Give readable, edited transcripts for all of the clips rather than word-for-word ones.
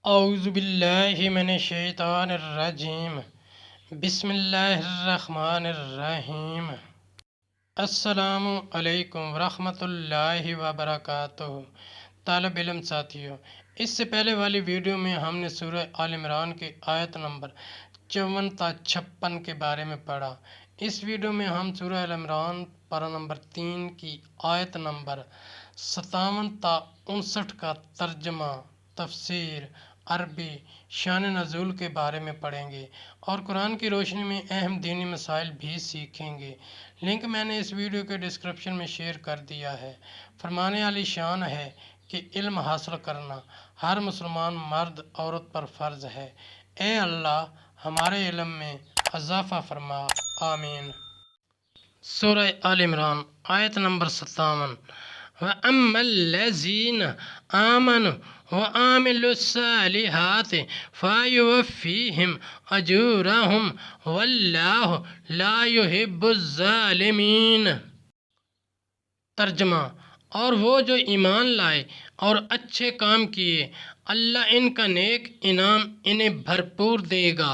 اعوذ باللہ من الشیطان الرجیم، بسم اللہ الرحمن الرحیم۔ السلام علیکم ورحمۃ اللہ وبرکاتہ۔ طالب علم ساتھیوں، اس سے پہلے والی ویڈیو میں ہم نے سورہ آل عمران کی آیت نمبر 54 تا 56 کے بارے میں پڑھا۔ اس ویڈیو میں ہم سورہ آل عمران پارہ نمبر 3 کی آیت نمبر 57 تا 59 کا ترجمہ، تفسیر، عربی، شان نزول کے بارے میں پڑھیں گے اور قرآن کی روشنی میں اہم دینی مسائل بھی سیکھیں گے۔ لنک میں نے اس ویڈیو کے ڈسکرپشن میں شیئر کر دیا ہے۔ فرمانے والی شان ہے کہ علم حاصل کرنا ہر مسلمان مرد عورت پر فرض ہے۔ اے اللہ ہمارے علم میں اضافہ فرما، آمین۔ سورہ آل عمران آیت نمبر 57۔ وَأَمَّا الَّذِينَ آمَنُوا وَعَمِلُوا الصَّالِحَاتِ فَيُوَفِّيهِمْ أَجْرَهُمْ وَاللَّهُ لَا يُحِبُّ الظَّالِمِينَ۔ ترجمہ، اور وہ جو ایمان لائے اور اچھے کام کیے، اللہ ان کا نیک انعام انہیں بھرپور دے گا،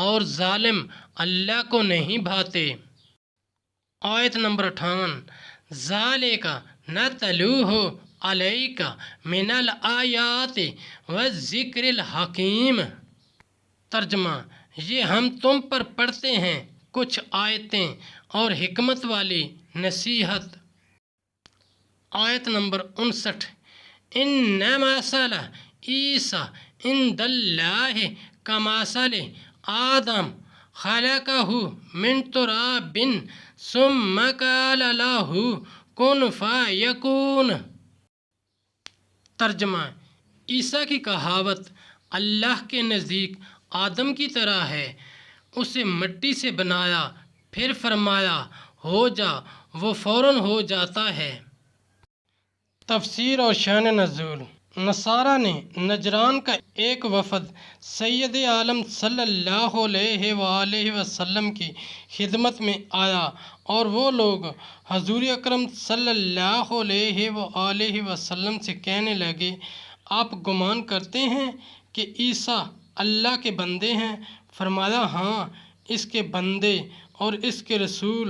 اور ظالم اللہ کو نہیں بھاتے۔ آیت نمبر 58۔ ذَلِكَ نَتْلُوهُ عَلَيْكَ مِنَ الْآيَاتِ وَالذِّكْرِ الْحَكِيمِ۔ ترجمہ، یہ ہم تم پر پڑھتے ہیں کچھ آیتیں اور حکمت والی نصیحت۔ آیت نمبر 59۔ اِنَّ مَثَلَ عِیسیٰ عِندَ اللہِ کَمَثَلِ آدَمَ خَلَقَهُ مِن تُرَابٍ ثُمَّ قَالَ لَهُ كُن فَیَکُونُ۔ ترجمہ، عیسیٰ کی کہاوت اللہ کے نزدیک آدم کی طرح ہے۔ اسے مٹی سے بنایا، پھر فرمایا ہو جا، وہ فوراً ہو جاتا ہے۔ تفسیر اور شان نزول۔ نصارہ نے نجران کا ایک وفد سید عالم صلی اللہ علیہ وآلہ وسلم کی خدمت میں آیا اور وہ لوگ حضور اکرم صلی اللہ علیہ وآلہ وسلم سے کہنے لگے، آپ گمان کرتے ہیں کہ عیسیٰ اللہ کے بندے ہیں؟ فرمایا، ہاں، اس کے بندے اور اس کے رسول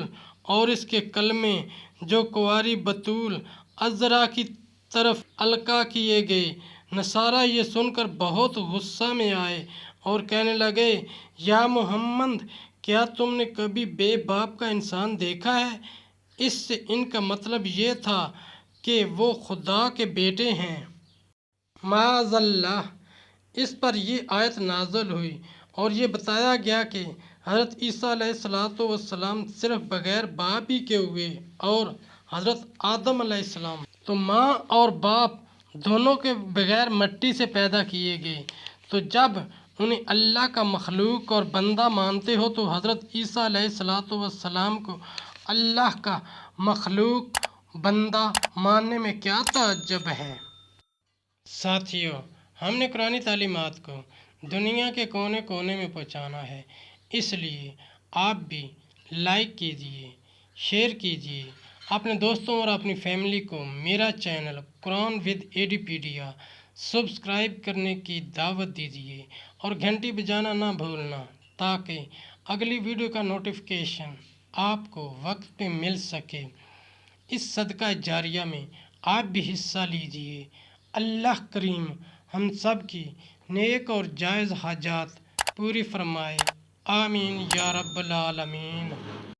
اور اس کے کلمے جو کنواری بطول عذرا کی طرف القاء کیے گئے۔ نصارہ یہ سن کر بہت غصہ میں آئے اور کہنے لگے، یا محمد، کیا تم نے کبھی بے باپ کا انسان دیکھا ہے؟ اس سے ان کا مطلب یہ تھا کہ وہ خدا کے بیٹے ہیں۔ معاذ اللہ۔ اس پر یہ آیت نازل ہوئی اور یہ بتایا گیا کہ حضرت عیسیٰ علیہ السلام صرف بغیر باپ ہی کے ہوئے، اور حضرت آدم علیہ السلام تو ماں اور باپ دونوں کے بغیر مٹی سے پیدا کیے گئے۔ تو جب انہیں اللہ کا مخلوق اور بندہ مانتے ہو تو حضرت عیسیٰ علیہ السلام کو اللہ کا مخلوق بندہ ماننے میں کیا تعجب ہے؟ ساتھیوں، ہم نے قرآنی تعلیمات کو دنیا کے کونے کونے میں پہنچانا ہے، اس لیے آپ بھی لائک کیجئے، شیئر کیجئے، اپنے دوستوں اور اپنی فیملی کو میرا چینل قرآن ود ایڈیپیڈیا سبسکرائب کرنے کی دعوت دیجئے اور گھنٹی بجانا نہ بھولنا، تاکہ اگلی ویڈیو کا نوٹیفیکیشن آپ کو وقت پہ مل سکے۔ اس صدقہ جاریہ میں آپ بھی حصہ لیجئے۔ اللہ کریم ہم سب کی نیک اور جائز حاجات پوری فرمائے، آمین یا رب العالمین۔